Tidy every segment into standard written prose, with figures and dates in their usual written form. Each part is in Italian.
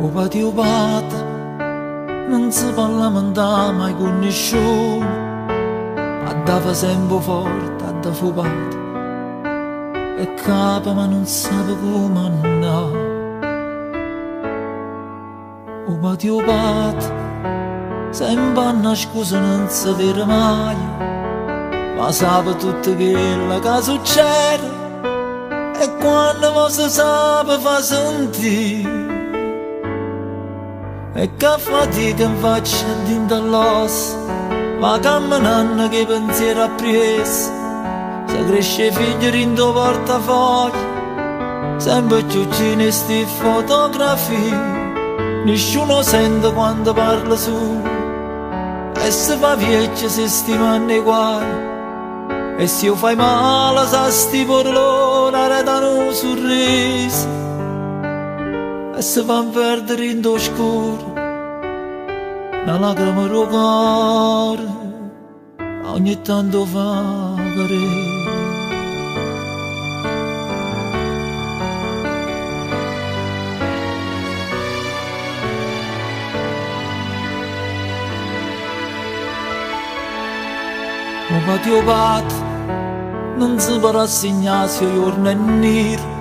O patio pat, non si può lamentare mai con nessuno, andava sempre forte, andava fupato, e capo ma non sape come andare. O patio pat, sempre una scusa non sapere mai, ma sape tutto quello che succede, e quando si sape fa sentire. E che fatica mi faccio dentro all'osso, ma camminando che pensiero appresso. Se cresce figlio in tuo portafoglio, sempre più in sti fotografie. Nessuno sente quando parla su, e se fa vecchio si stimano i guai. E se io fai male sa sti per loro arredano un sorriso, e se van perdere in oscuro una lacrima al cuore, ogni tanto fa cadere. Un patio pat non si può rassegnare se io giorno è nero,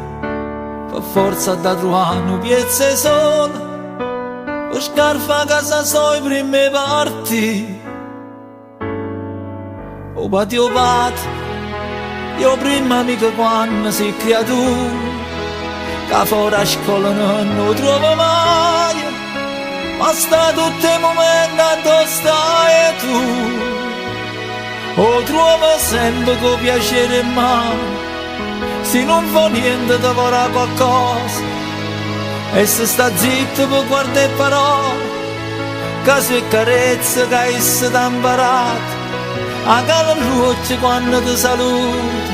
per forza da trovare un piezza sola, per scarfa a casa so i primi parti. O patio pat, io prima mica quando sei creatura, che fuori a scuola non lo trovo mai, ma sta tutti i momenti dove stai tu. O trovo sempre con piacere in mano, se non fa niente ti farà qualcosa, e se sta zitto per guardare parole, che se carezza che essa t'ha imparato, a caloroce quando ti saluta,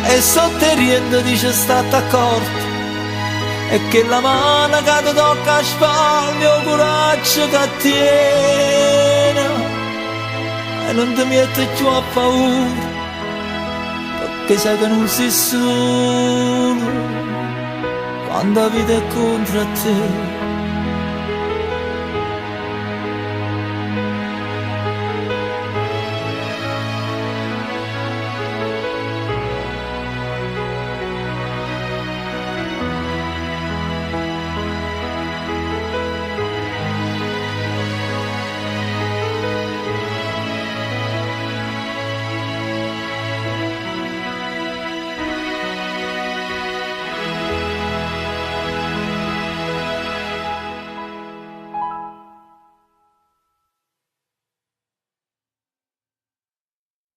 e sotto riente dice state accorto, e che la mano che ti tocca a spalle, o coraggio che tiene, e non ti metti più a paura, perché sai che non sei solo quando la vita è contro te.